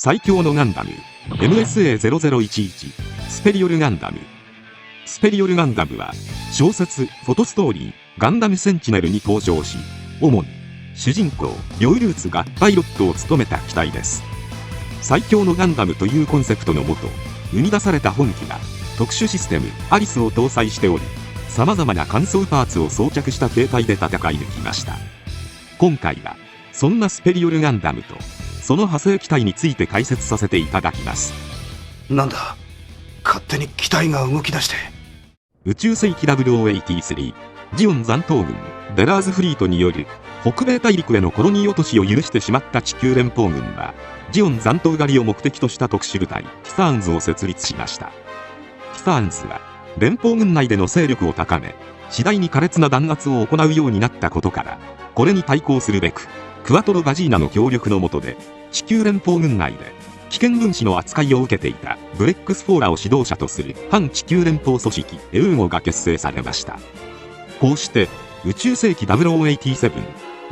最強のガンダム MSA0011 スペリオルガンダム。スペリオルガンダムは小説フォトストーリーガンダムセンチネルに登場し、主に主人公リョウルーツがパイロットを務めた機体です。最強のガンダムというコンセプトのもと生み出された本機が特殊システムアリスを搭載しており、様々な乾燥パーツを装着した形態で戦い抜きました。今回はそんなスペリオルガンダムとその派生機体について解説させていただきます。なんだ、勝手に機体が動き出して。宇宙世紀0083ジオン残党軍デラーズフリートによる北米大陸へのコロニー落としを許してしまった地球連邦軍は、ジオン残党狩りを目的とした特殊部隊ティターンズを設立しました。ティターンズは連邦軍内での勢力を高め、次第に苛烈な弾圧を行うようになったことから、これに対抗するべくクワトロ・バジーナの協力の下で地球連邦軍内で危険分子の扱いを受けていたブレックスフォーラを指導者とする反地球連邦組織エウーゴが結成されました。こうして宇宙世紀0087、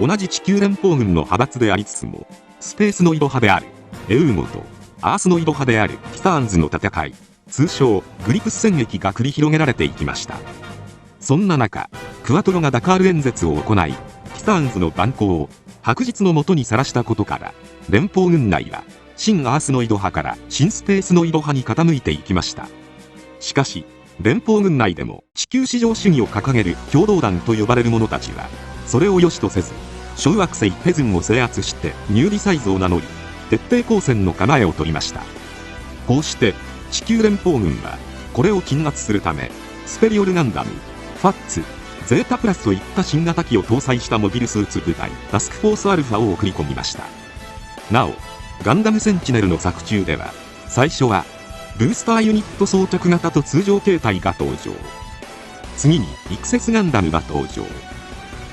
同じ地球連邦軍の派閥でありつつもスペースノイド派であるエウーゴとアースノイド派であるティターンズの戦い、通称グリプス戦役が繰り広げられていきました。そんな中、クワトロがダカール演説を行い、ティターンズの蛮行を白日の下にさらしたことから、連邦軍内は新アースノイド派から新スペースノイド派に傾いていきました。しかし連邦軍内でも地球至上主義を掲げる共同団と呼ばれる者たちはそれを良しとせず、小惑星ペズンを制圧してニューリサイズを名乗り、徹底抗戦の構えを取りました。こうして地球連邦軍はこれを鎮圧するため、スペリオルガンダム、ファッツ、ゼータプラスといった新型機を搭載したモビルスーツ部隊タスクフォースアルファを送り込みました。なおガンダムセンチネルの作中では、最初はブースターユニット装着型と通常形態が登場、次にイクセスガンダムが登場、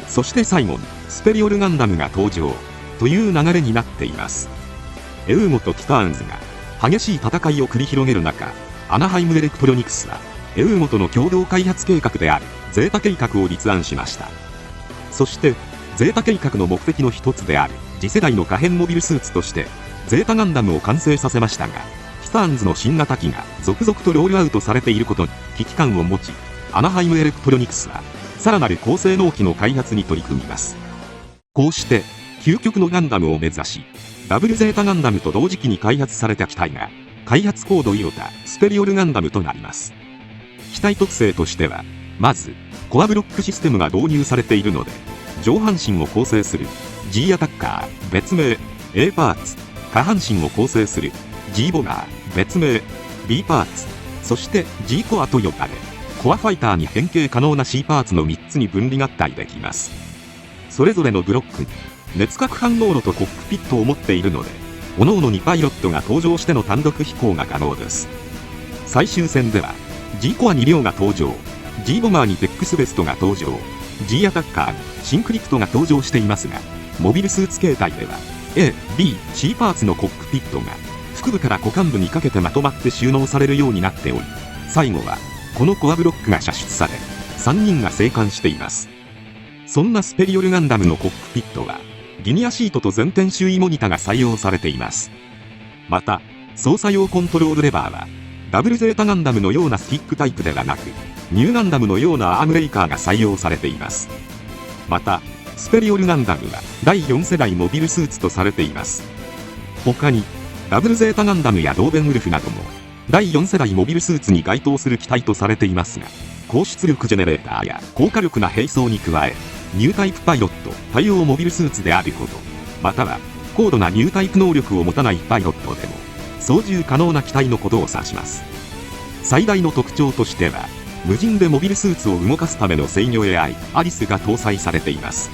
そして最後にスペリオルガンダムが登場という流れになっています。エウーゴとティターンズが激しい戦いを繰り広げる中、アナハイムエレクトロニクスはエウーゴとの共同開発計画であるゼータ計画を立案しました。そしてゼータ計画の目的の一つである次世代の可変モビルスーツとしてゼータガンダムを完成させましたが、ティターンズの新型機が続々とロールアウトされていることに危機感を持ち、アナハイムエレクトロニクスはさらなる高性能機の開発に取り組みます。こうして究極のガンダムを目指し、ダブルゼータガンダムと同時期に開発された機体が開発コードイオタスペリオルガンダムとなります。機体特性としては、まずコアブロックシステムが導入されているので、上半身を構成する G アタッカー別名 A パーツ、下半身を構成する G ボガー別名 B パーツ、そして G コアと呼ばれ、コアファイターに変形可能な C パーツの3つに分離合体できます。それぞれのブロックに熱核反応炉とコックピットを持っているので、各々にパイロットが搭乗しての単独飛行が可能です。最終戦では G コアにリョウが登場、G ボマーにテックスベストが登場、G アタッカーにシンクリプトが登場していますが、モビルスーツ形態では A、B、C パーツのコックピットが腹部から股間部にかけてまとまって収納されるようになっており、最後はこのコアブロックが射出され3人が生還しています。そんなスペリオルガンダムのコックピットはリニアシートと前転周囲モニタが採用されています。また操作用コントロールレバーはダブルゼータガンダムのようなスティックタイプではなく、ニューガンダムのようなアームレイカーが採用されています。またスペリオルガンダムは第4世代モビルスーツとされています。他にダブルゼータガンダムやドーベンウルフなども第4世代モビルスーツに該当する機体とされていますが、高出力ジェネレーターや高火力な兵装に加え、ニュータイプパイロット対応モビルスーツであること、または高度なニュータイプ能力を持たないパイロットでも操縦可能な機体のことを指します。最大の特徴としては、無人でモビルスーツを動かすための制御 AI アリスが搭載されています。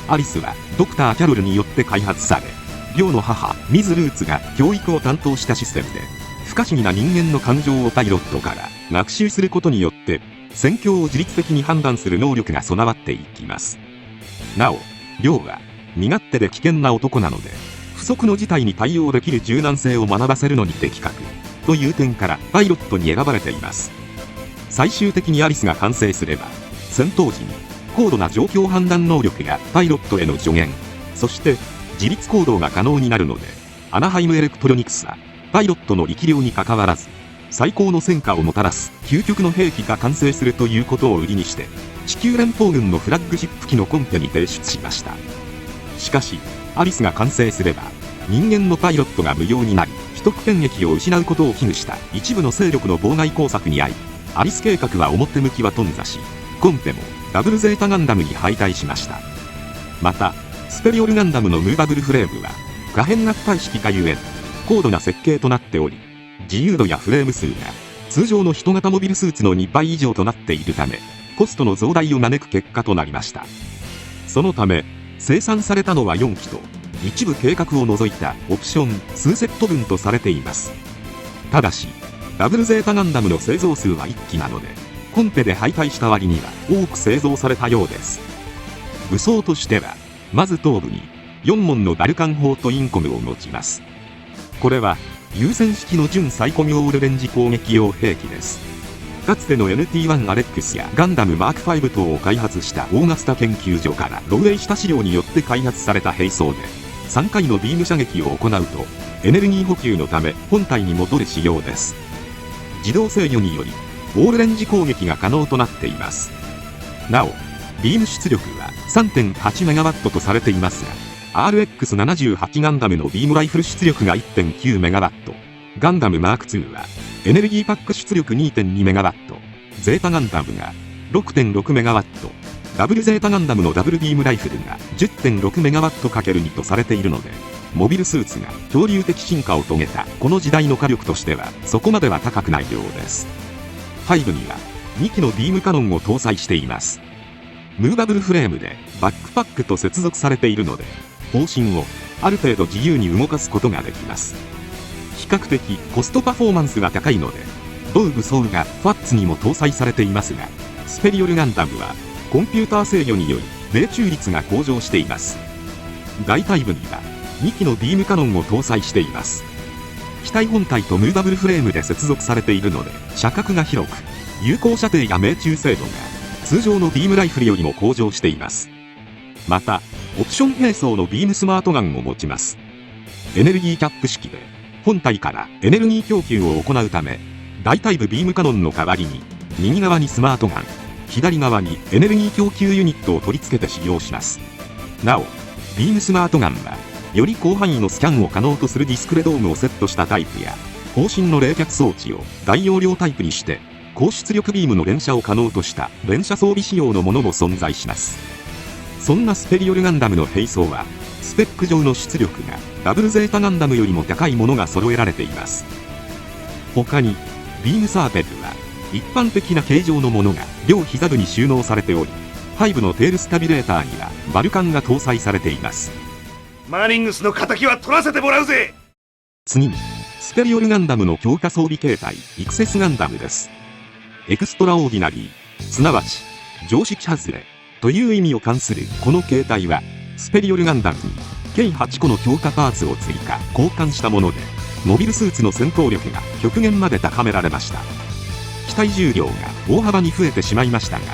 アリスはドクター・キャロルによって開発され、リョウの母ミズ・ルーツが教育を担当したシステムで、不可思議な人間の感情をパイロットから学習することによって戦況を自律的に判断する能力が備わっていきます。なおリョウは身勝手で危険な男なので、不測の事態に対応できる柔軟性を学ばせるのに的確という点からパイロットに選ばれています。最終的にアリスが完成すれば、戦闘時に高度な状況判断能力やパイロットへの助言、そして自律行動が可能になるので、アナハイムエレクトロニクスはパイロットの力量にかかわらず最高の戦果をもたらす究極の兵器が完成するということを売りにして地球連邦軍のフラッグシップ機のコンペに提出しました。しかしアリスが完成すれば人間のパイロットが無用になり既得権益を失うことを危惧した一部の勢力の妨害工作に遭い、アリス計画は表向きは頓挫し、コンペもダブルゼータガンダムに敗退しました。またスペリオルガンダムのムーバブルフレームは可変圧体式化ゆえ高度な設計となっており、自由度やフレーム数が通常の人型モビルスーツの2倍以上となっているためコストの増大を招く結果となりました。そのため生産されたのは4機と一部計画を除いたオプション数セット分とされています。ただしダブルゼータガンダムの製造数は1機なのでコンペで敗退した割には多く製造されたようです。武装としてはまず頭部に4門のバルカン砲とインコムを持ちます。これは優先式の準サイコミオールレンジ攻撃用兵器です。かつての NT1 アレックスやガンダムマーク5等を開発したオーガスタ研究所から漏洩した資料によって開発された兵装で3回のビーム射撃を行うとエネルギー補給のため本体に戻る仕様です。自動制御によりオールレンジ攻撃が可能となっています。なおビーム出力は 3.8MW とされていますが RX78 ガンダムのビームライフル出力が 1.9MW、 ガンダムマーク2はエネルギーパック出力 2.2MW、 ゼータガンダムが 6.6MW、 ダブルゼータガンダムのダブルビームライフルが 10.6MW×2 とされているので、モビルスーツが恐竜的進化を遂げたこの時代の火力としてはそこまでは高くないようです。背部には2機のビームカノンを搭載しています。ムーバブルフレームでバックパックと接続されているので砲身をある程度自由に動かすことができます。比較的コストパフォーマンスが高いので同武装がファッツにも搭載されていますが、スペリオルガンダムはコンピューター制御により命中率が向上しています。大腿部には2機のビームカノンを搭載しています。機体本体とムーバブルフレームで接続されているので射角が広く有効射程や命中精度が通常のビームライフルよりも向上しています。またオプション兵装のビームスマートガンを持ちます。エネルギーキャップ式で本体からエネルギー供給を行うため大腿部ビームカノンの代わりに右側にスマートガン、左側にエネルギー供給ユニットを取り付けて使用します。なおビームスマートガンはより広範囲のスキャンを可能とするディスクレドームをセットしたタイプや砲身の冷却装置を大容量タイプにして高出力ビームの連射を可能とした連射装備仕様のものも存在します。そんなスペリオルガンダムの兵装はスペック上の出力がダブルゼータガンダムよりも高いものが揃えられています。他にビームサーベルは一般的な形状のものが両膝部に収納されており、背部のテールスタビレーターにはバルカンが搭載されています。マーリングスの敵は取らせてもらうぜ。次にスペリオルガンダムの強化装備形態イクセスガンダムです。エクストラオーディナリー、すなわち常識外れという意味を冠するこの形態はスペリオルガンダムに計8個の強化パーツを追加交換したもので、モビルスーツの戦闘力が極限まで高められました。機体重量が大幅に増えてしまいましたが、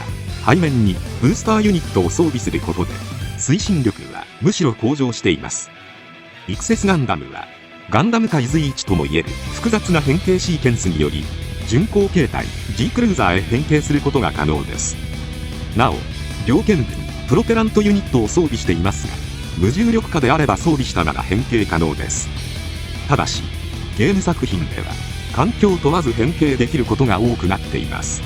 背面にブースターユニットを装備することで推進力はむしろ向上しています。イクセスガンダムはガンダム界随一ともいえる複雑な変形シーケンスにより巡航形態 G クルーザーへ変形することが可能です。なお両肩部にプロペラントユニットを装備していますが、無重力化であれば装備したなら変形可能です。ただしゲーム作品では環境問わず変形できることが多くなっています。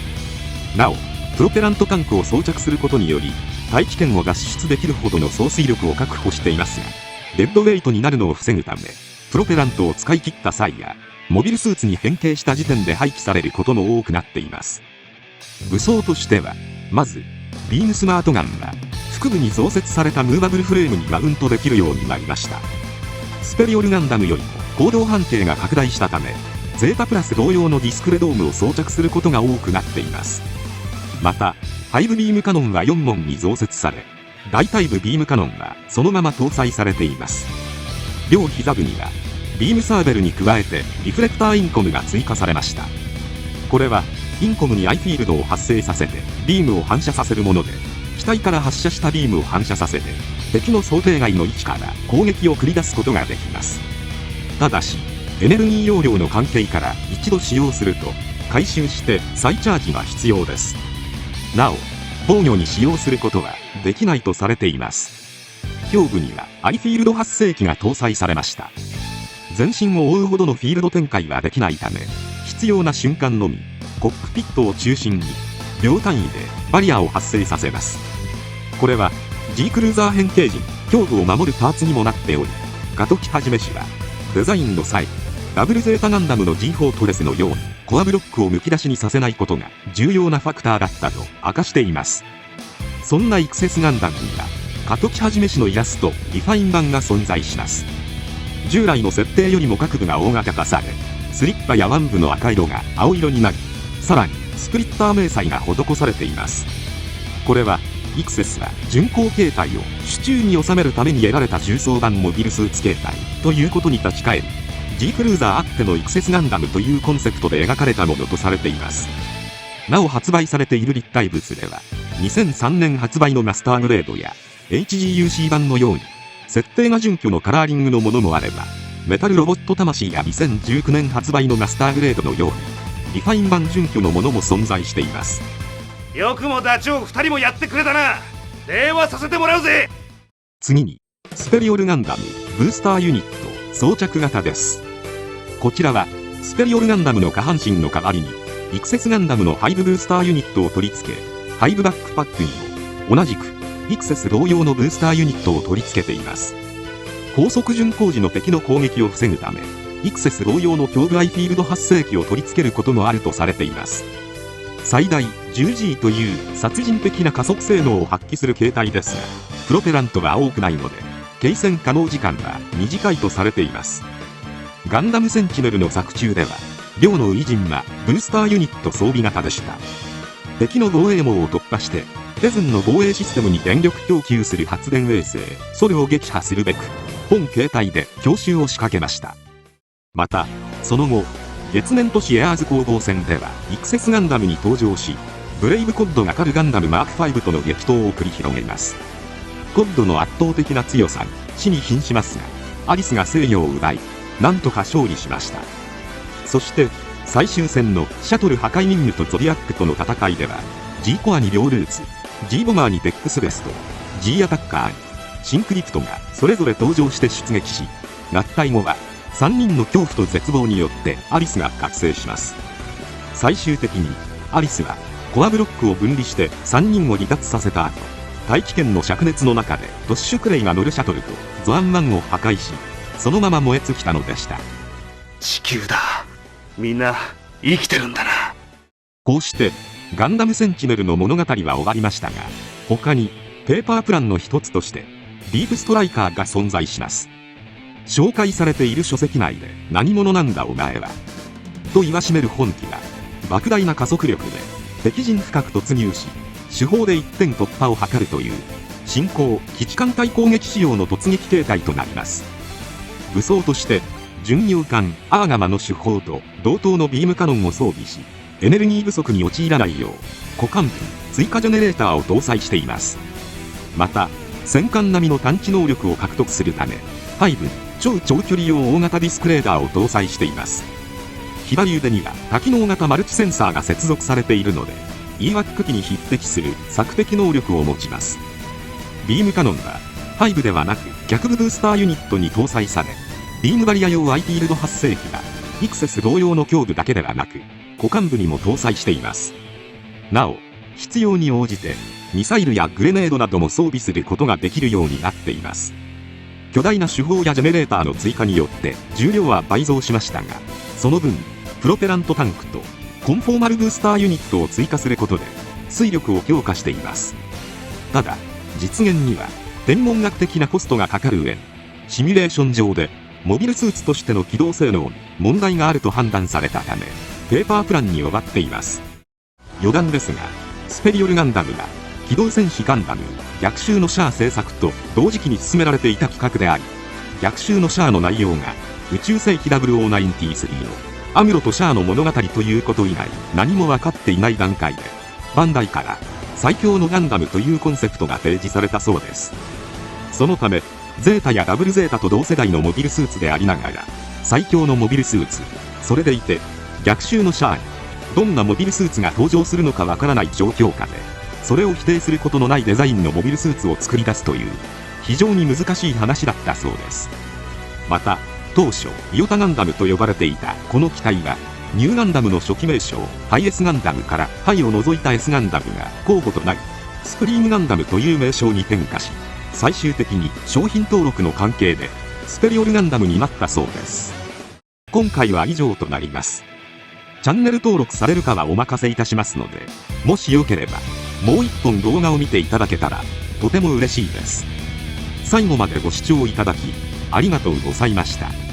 なおプロペラントタンクを装着することにより大気圏を脱出できるほどの送水力を確保していますが、デッドウェイトになるのを防ぐためプロペラントを使い切った際やモビルスーツに変形した時点で廃棄されることも多くなっています。武装としてはまずビームスマートガンは腹部に増設されたムーバブルフレームにマウントできるようになりました。スペリオルガンダムよりも行動半径が拡大したためゼータプラス同様のディスクレドームを装着することが多くなっています。また背部ビームカノンは4門に増設され、大腿部ビームカノンはそのまま搭載されています。両膝部にはビームサーベルに加えてリフレクターインコムが追加されました。これはインコムにアイフィールドを発生させてビームを反射させるもので、機体から発射したビームを反射させて敵の想定外の位置から攻撃を繰り出すことができます。ただしエネルギー容量の関係から一度使用すると回収して再チャージが必要です。なお防御に使用することはできないとされています。胸部にはアイフィールド発生器が搭載されました。全身を覆うほどのフィールド展開はできないため、必要な瞬間のみコックピットを中心に秒単位でバリアを発生させます。これは G クルーザー変形時胸部を守るパーツにもなっており、過渡期はじめ氏はデザインの際ダブルゼータガンダムの G フォートレスのようにコアブロックをむき出しにさせないことが重要なファクターだったと明かしています。そんなイクセスガンダムには過渡期はじめ氏のイラストリファイン版が存在します。従来の設定よりも各部が大型化され、スリッパや腕部の赤色が青色になり、さらにスプリッター迷彩が施されています。これはイクセスは巡航形態を手中に収めるために得られた重装版モビルスーツ形態ということに立ち返り、G クルーザーあってのイクセスガンダムというコンセプトで描かれたものとされています。なお発売されている立体物では、2003年発売のマスターグレードや HGUC 版のように設定が準拠のカラーリングのものもあれば、メタルロボット魂や2019年発売のマスターグレードのようにリファイン版準拠のものも存在しています。よくもダチョウ2人もやってくれたな。礼はさせてもらうぜ。次にスペリオルガンダムブースターユニット装着型です。こちらはスペリオルガンダムの下半身の代わりにイクセスガンダムのハイブブースターユニットを取り付け、ハイブバックパックにも同じくイクセス同様のブースターユニットを取り付けています。高速巡航時の敵の攻撃を防ぐため、イクセス同様の胸部アイフィールド発生器を取り付けることもあるとされています。最大 10G という殺人的な加速性能を発揮する形態ですが、プロペラントは多くないので継戦可能時間は短いとされています。ガンダムセンチネルの作中では両のウイジンはブースターユニット装備型でした。敵の防衛網を突破してテズンの防衛システムに電力供給する発電衛星ソレを撃破するべく本形態で強襲を仕掛けました。またその後月面都市エアーズ攻防戦ではイクセスガンダムに登場し、ブレイブコッドがカルガンダムマーク5との激闘を繰り広げます。コッドの圧倒的な強さに死に瀕しますが、アリスが制御を奪いなんとか勝利しました。そして最終戦のシャトル破壊任務とゾディアックとの戦いでは G コアに両ルーツ、G ボマーにテックスベスト、G アタッカーにシンクリプトがそれぞれ登場して出撃し、合体後は3人の恐怖と絶望によってアリスが覚醒します。最終的にアリスはコアブロックを分離して3人を離脱させた後、大気圏の灼熱の中でトッシュクレイが乗るシャトルとゾアンマンを破壊し、そのまま燃え尽きたのでした。地球だ。みんな生きてるんだな。こうしてガンダムセンチネルの物語は終わりましたが、他にペーパープランの一つとしてディープストライカーが存在します。紹介されている書籍内で何者なんだお前はと言わしめる本機が莫大な加速力で敵陣深く突入し、手法で一点突破を図るという進行基地艦隊攻撃仕様の突撃形態となります。武装として巡洋艦アーガマの手法と同等のビームカノンを装備し、エネルギー不足に陥らないよう股間部追加ジェネレーターを搭載しています。また戦艦並みの探知能力を獲得するため背部に超長距離用大型ディスクレーダーを搭載しています。左腕には多機能型マルチセンサーが接続されているので、EWAC 機に匹敵する索敵能力を持ちます。ビームカノンは背部ではなく逆部ブースターユニットに搭載され、ビームバリア用アイフィールド発生器がイクセス同様の胸部だけではなく股間部にも搭載しています。なお必要に応じてミサイルやグレネードなども装備することができるようになっています。巨大な手法やジェネレーターの追加によって重量は倍増しましたが、その分プロペラントタンクとコンフォーマルブースターユニットを追加することで推力を強化しています。ただ実現には天文学的なコストがかかる上、シミュレーション上でモビルスーツとしての機動性能に問題があると判断されたためペーパープランに終わっています。余談ですが、スペリオルガンダムが機動戦士ガンダム逆襲のシャア製作と同時期に進められていた企画であり、逆襲のシャアの内容が宇宙世紀0093のアムロとシャアの物語ということ以外何も分かっていない段階で、バンダイから最強のガンダムというコンセプトが提示されたそうです。そのためゼータやダブルゼータと同世代のモビルスーツでありながら最強のモビルスーツ。それでいて逆襲のシャアにどんなモビルスーツが登場するのかわからない状況下で、それを否定することのないデザインのモビルスーツを作り出すという非常に難しい話だったそうです。また当初イオタガンダムと呼ばれていたこの機体はニューガンダムの初期名称ハイ S ガンダムからハイを除いた S ガンダムが候補となり、スクリームガンダムという名称に変化し、最終的に商品登録の関係でスペリオルガンダムになったそうです。今回は以上となります。チャンネル登録されるかはお任せいたしますので、もしよければもう一本動画を見ていただけたらとても嬉しいです。最後までご視聴いただきありがとうございました。